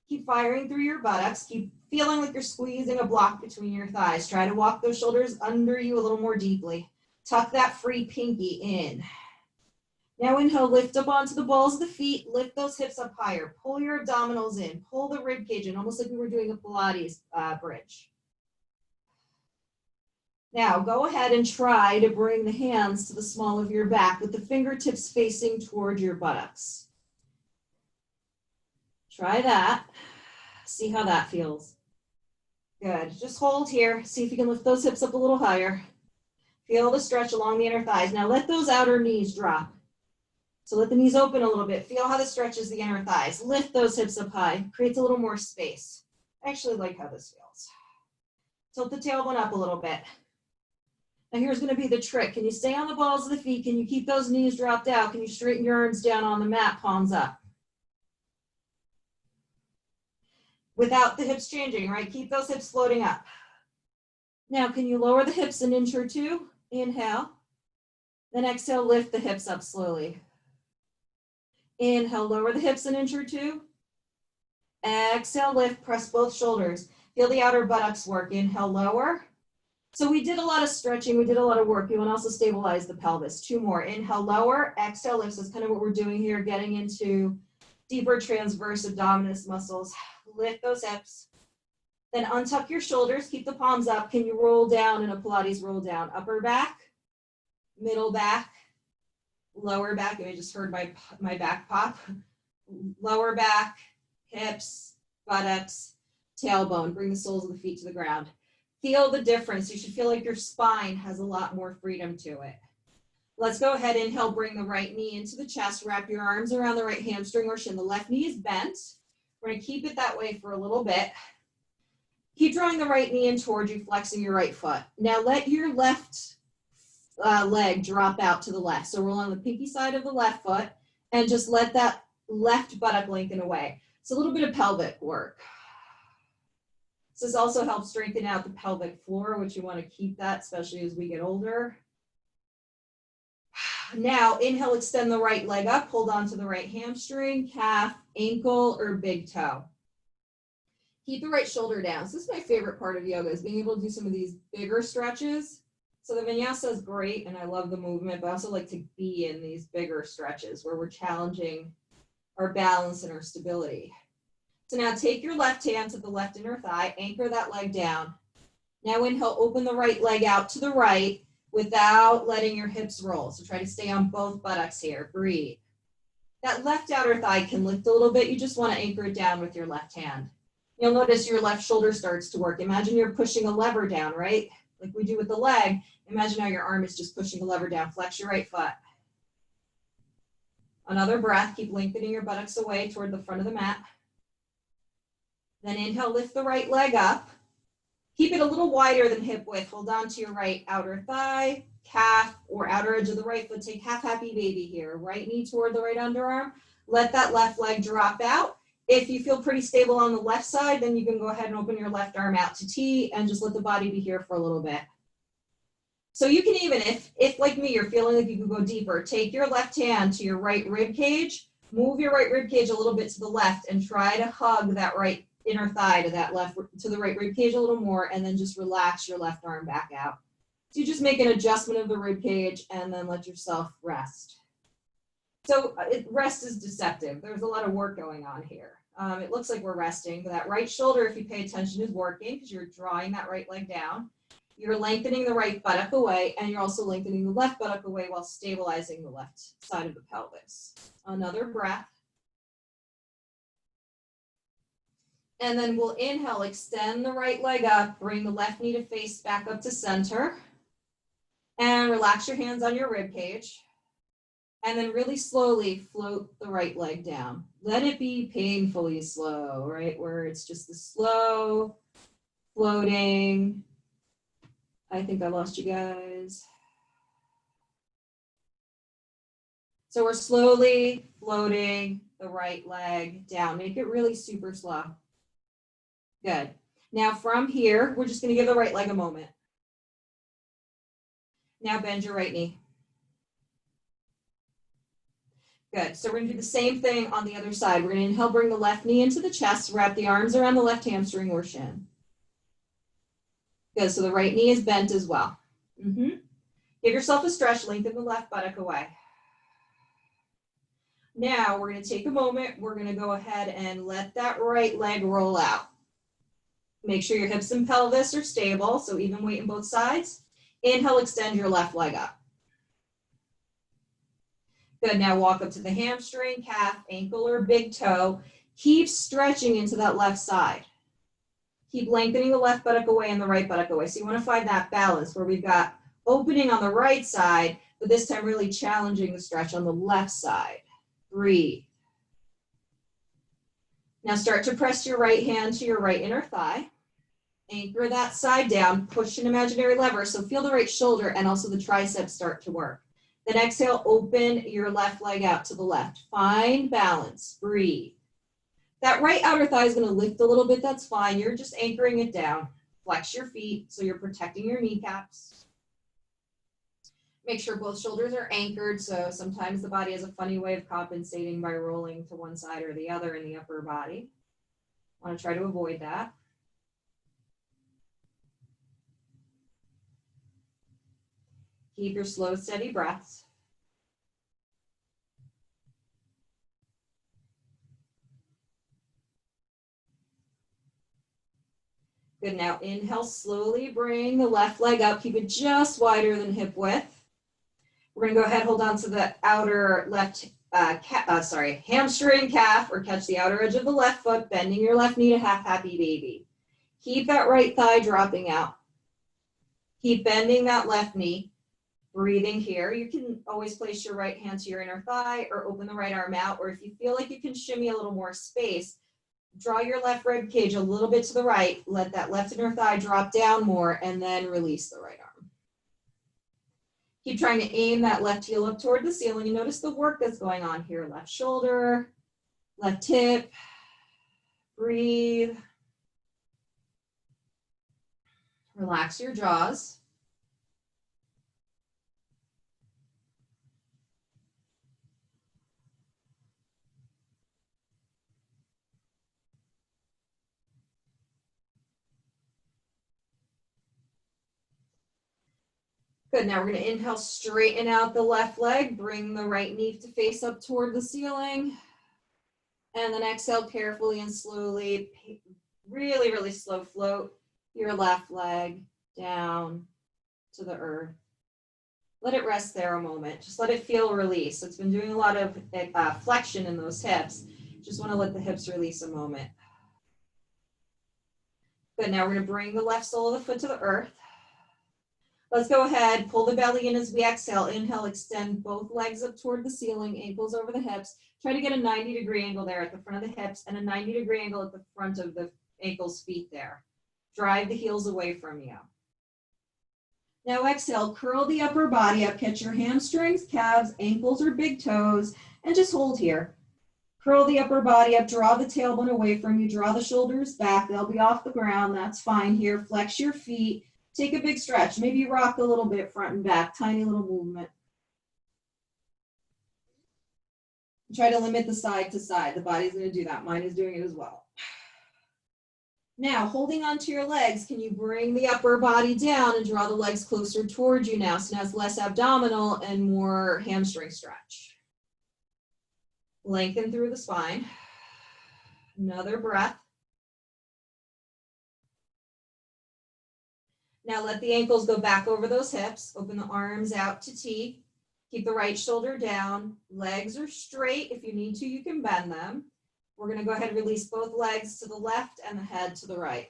Keep firing through your buttocks, keep feeling like you're squeezing a block between your thighs. Try to walk those shoulders under you a little more deeply. Tuck that free pinky in. Now inhale, lift up onto the balls of the feet, lift those hips up higher. Pull your abdominals in, pull the rib cage in, almost like we were doing a Pilates bridge. Now go ahead and try to bring the hands to the small of your back with the fingertips facing toward your buttocks. Try that. See how that feels. Good. Just hold here. See if you can lift those hips up a little higher. Feel the stretch along the inner thighs. Now let those outer knees drop. So let the knees open a little bit. Feel how this stretches the inner thighs. Lift those hips up high. Creates a little more space. I actually like how this feels. Tilt the tailbone up a little bit. Now here's going to be the trick. Can you stay on the balls of the feet? Can you keep those knees dropped out? Can you straighten your arms down on the mat, palms up? Without the hips changing, right? Keep those hips floating up. Now, can you lower the hips an inch or two? Inhale. Then exhale, lift the hips up slowly. Inhale, lower the hips an inch or two. Exhale, lift, press both shoulders. Feel the outer buttocks work. Inhale, lower. So we did a lot of stretching. We did a lot of work. You want to also stabilize the pelvis. 2 more. Inhale, lower. Exhale, lift. So that's kind of what we're doing here, getting into deeper transverse abdominis muscles. Lift those hips. Then untuck your shoulders. Keep the palms up. Can you roll down in a Pilates roll down? Upper back, middle back, lower back. I just heard my back pop. Lower back, hips, buttocks, tailbone. Bring the soles of the feet to the ground. Feel the difference. You should feel like your spine has a lot more freedom to it. Let's go ahead. Inhale, bring the right knee into the chest. Wrap your arms around the right hamstring or shin. The left knee is bent. We're going to keep it that way for a little bit. Keep drawing the right knee in towards you, flexing your right foot. Now let your left leg drop out to the left. So roll on the pinky side of the left foot and just let that left buttock lengthen away. It's a little bit of pelvic work. So this also helps strengthen out the pelvic floor, which you want to keep that, especially as we get older. Now, inhale, extend the right leg up, hold on to the right hamstring, calf, ankle, or big toe. Keep the right shoulder down. So this is my favorite part of yoga, is being able to do some of these bigger stretches. So the vinyasa is great, and I love the movement, but I also like to be in these bigger stretches where we're challenging our balance and our stability. So now take your left hand to the left inner thigh, anchor that leg down. Now inhale, open the right leg out to the right without letting your hips roll. So try to stay on both buttocks here. Breathe. That left outer thigh can lift a little bit. You just want to anchor it down with your left hand. You'll notice your left shoulder starts to work. Imagine you're pushing a lever down, right? Like we do with the leg. Imagine how your arm is just pushing a lever down. Flex your right foot. Another breath, keep lengthening your buttocks away toward the front of the mat. Then inhale, lift the right leg up. Keep it a little wider than hip width. Hold on to your right outer thigh, calf, or outer edge of the right foot. Take half happy baby here. Right knee toward the right underarm. Let that left leg drop out. If you feel pretty stable on the left side, then you can go ahead and open your left arm out to T and just let the body be here for a little bit. So you can even, if like me, you're feeling like you could go deeper, take your left hand to your right rib cage, move your right rib cage a little bit to the left and try to hug that right inner thigh to the right rib cage a little more, and then just relax your left arm back out. So you just make an adjustment of the rib cage and then let yourself rest. So rest is deceptive. There's a lot of work going on here. It looks like we're resting, but that right shoulder, if you pay attention, is working because you're drawing that right leg down. You're lengthening the right buttock away, and you're also lengthening the left buttock away while stabilizing the left side of the pelvis. Another breath. And then we'll inhale, extend the right leg up, bring the left knee to face back up to center, and relax your hands on your rib cage. And then really slowly float the right leg down. Let it be painfully slow, right? Where it's just the slow floating. I think I lost you guys. So we're slowly floating the right leg down. Make it really super slow. Good. Now from here, we're just going to give the right leg a moment. Now bend your right knee. Good. So we're going to do the same thing on the other side. We're going to inhale, bring the left knee into the chest, wrap the arms around the left hamstring or shin. Good. So the right knee is bent as well. Give yourself a stretch, lengthen the left buttock away. Now we're going to take a moment. We're going to go ahead and let that right leg roll out. Make sure your hips and pelvis are stable, so even weight in both sides. Inhale, extend your left leg up. Good, now walk up to the hamstring, calf, ankle, or big toe. Keep stretching into that left side. Keep lengthening the left buttock away and the right buttock away. So you want to find that balance where we've got opening on the right side, but this time really challenging the stretch on the left side. Breathe. Now start to press your right hand to your right inner thigh. Anchor that side down, push an imaginary lever. So feel the right shoulder and also the triceps start to work. Then exhale, open your left leg out to the left. Find balance, breathe. That right outer thigh is going to lift a little bit, that's fine. You're just anchoring it down. Flex your feet so you're protecting your kneecaps. Make sure both shoulders are anchored, so sometimes the body has a funny way of compensating by rolling to one side or the other in the upper body. I want to try to avoid that. Keep your slow, steady breaths. Good, now inhale, slowly bring the left leg up. Keep it just wider than hip width. We're gonna go ahead, hold on to the outer left, hamstring, calf, or catch the outer edge of the left foot, bending your left knee to half happy baby. Keep that right thigh dropping out. Keep bending that left knee. Breathing here. You can always place your right hand to your inner thigh or open the right arm out, or if you feel like you can shimmy a little more space, draw your left rib cage a little bit to the right, let that left inner thigh drop down more, and then release the right arm. Keep trying to aim that left heel up toward the ceiling. You notice the work that's going on here. Left shoulder, left hip, breathe. Relax your jaws. Good, now we're going to inhale, straighten out the left leg, bring the right knee to face up toward the ceiling, and then exhale carefully and slowly, really, really slow float your left leg down to the earth. Let it rest there a moment. Just let it feel release. It's been doing a lot of flexion in those hips. Just want to let the hips release a moment. Good, now we're going to bring the left sole of the foot to the earth. Let's go ahead, pull the belly in as we exhale. Inhale, extend both legs up toward the ceiling, ankles over the hips. Try to get a 90-degree angle there at the front of the hips and a 90-degree angle at the front of the ankles, feet there. Drive the heels away from you. Now exhale, curl the upper body up, catch your hamstrings, calves, ankles, or big toes, and just hold here. Curl the upper body up, draw the tailbone away from you, draw the shoulders back. They'll be off the ground, that's fine here. Flex your feet. Take a big stretch, maybe rock a little bit front and back, tiny little movement. Try to limit the side to side. The body's gonna do that. Mine is doing it as well. Now, holding onto your legs, can you bring the upper body down and draw the legs closer towards you now? So now it's less abdominal and more hamstring stretch. Lengthen through the spine. Another breath. Now let the ankles go back over those hips. Open the arms out to T. Keep the right shoulder down. Legs are straight. If you need to, you can bend them. We're going to go ahead and release both legs to the left and the head to the right.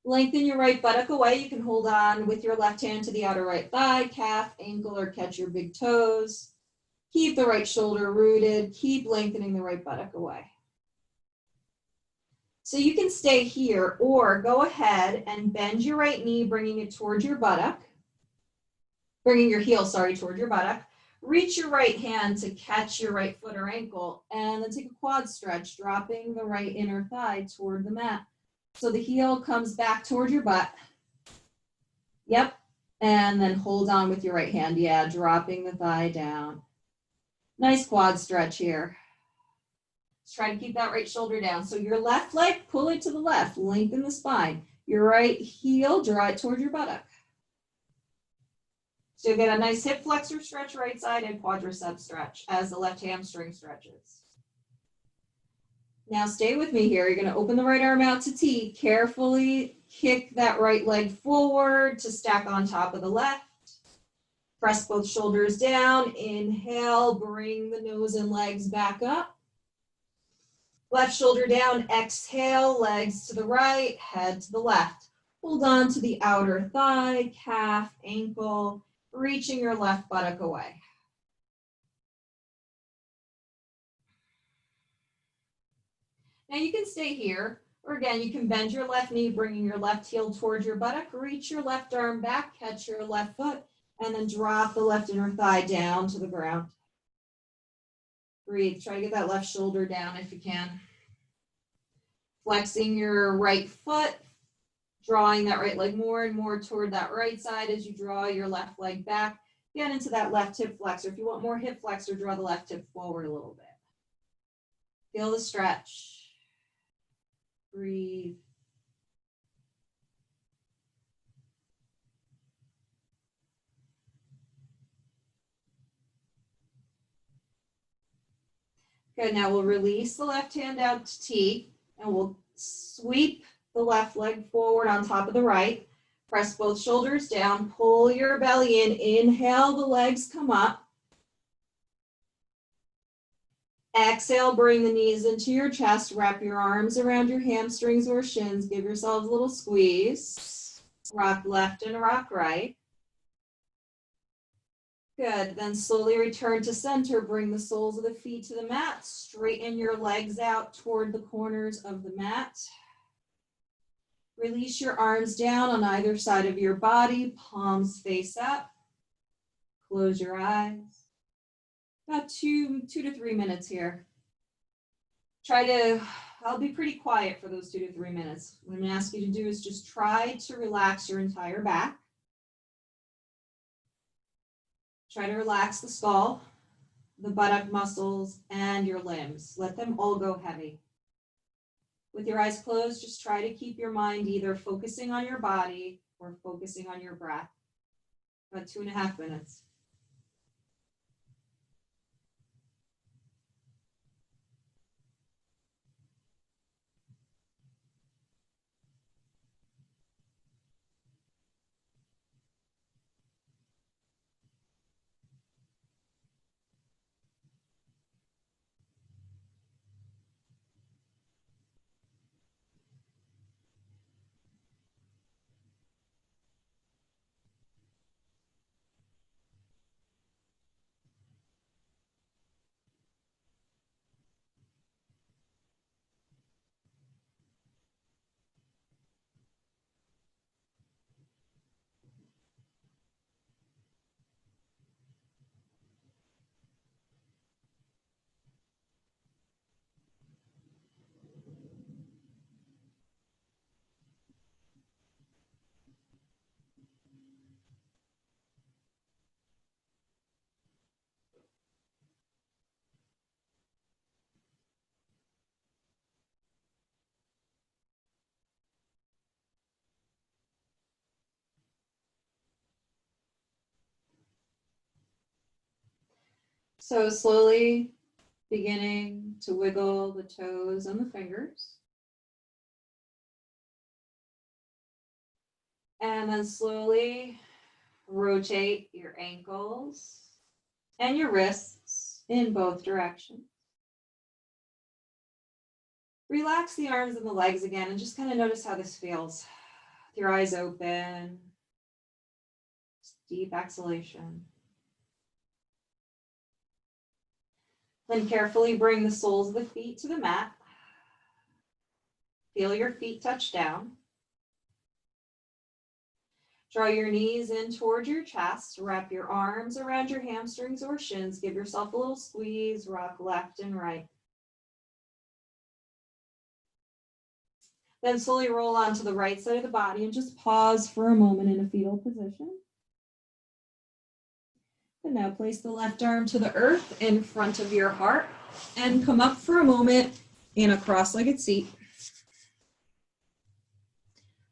Lengthen your right buttock away. You can hold on with your left hand to the outer right thigh, calf, ankle, or catch your big toes. Keep the right shoulder rooted. Keep lengthening the right buttock away. So you can stay here or go ahead and bend your right knee, bringing it towards your buttock. Bringing your heel, toward your buttock. Reach your right hand to catch your right foot or ankle, and then take a quad stretch, dropping the right inner thigh toward the mat. So the heel comes back toward your butt. Yep. And then hold on with your right hand. Yeah, dropping the thigh down. Nice quad stretch here. Let's try to keep that right shoulder down. So your left leg, pull it to the left, lengthen the spine. Your right heel, draw it toward your buttock. So you get a nice hip flexor stretch right side and quadricep stretch as the left hamstring stretches. Now stay with me here. You're going to open the right arm out to T. Carefully kick that right leg forward to stack on top of the left. Press both shoulders down. Inhale, bring the nose and legs back up. Left shoulder down, exhale, legs to the right, head to the left. Hold on to the outer thigh, calf, ankle, reaching your left buttock away. Now you can stay here, or again, you can bend your left knee, bringing your left heel towards your buttock, reach your left arm back, catch your left foot, and then drop the left inner thigh down to the ground. Breathe, try to get that left shoulder down if you can. Flexing your right foot, drawing that right leg more and more toward that right side as you draw your left leg back. Get into that left hip flexor. If you want more hip flexor, draw the left hip forward a little bit. Feel the stretch. Breathe. Good, now we'll release the left hand out to T, and we'll sweep the left leg forward on top of the right. Press both shoulders down, pull your belly in, inhale, the legs come up. Exhale, bring the knees into your chest, wrap your arms around your hamstrings or shins, give yourselves a little squeeze. Rock left and rock right. Good, then slowly return to center, bring the soles of the feet to the mat, straighten your legs out toward the corners of the mat. Release your arms down on either side of your body, palms face up. Close your eyes. About two to 3 minutes here. I'll be pretty quiet for those 2 to 3 minutes. What I'm gonna ask you to do is just try to relax your entire back. Try to relax the skull, the buttock muscles, and your limbs. Let them all go heavy. With your eyes closed, just try to keep your mind either focusing on your body or focusing on your breath. About 2.5 minutes. So slowly beginning to wiggle the toes and the fingers. And then slowly rotate your ankles and your wrists in both directions. Relax the arms and the legs again and just kind of notice how this feels. With your eyes open, deep exhalation. Then carefully bring the soles of the feet to the mat. Feel your feet touch down. Draw your knees in toward your chest. Wrap your arms around your hamstrings or shins. Give yourself a little squeeze. Rock left and right. Then slowly roll onto the right side of the body and just pause for a moment in a fetal position. And now place the left arm to the earth in front of your heart and come up for a moment in a cross-legged seat.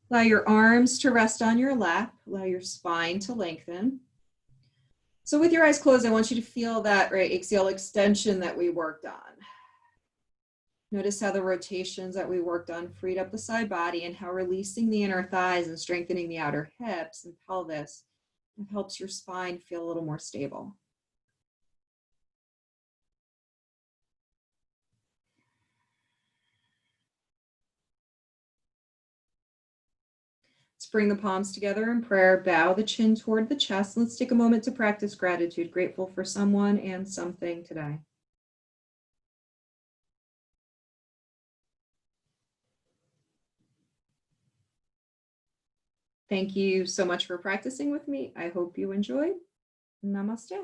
Allow your arms to rest on your lap. Allow your spine to lengthen. So with your eyes closed, I want you to feel that axial extension that we worked on. Notice how the rotations that we worked on freed up the side body and how releasing the inner thighs and strengthening the outer hips and pelvis helps your spine feel a little more stable. Let's bring the palms together in prayer. Bow the chin toward the chest. Let's take a moment to practice gratitude, grateful for someone and something today. Thank you so much for practicing with me. I hope you enjoyed. Namaste.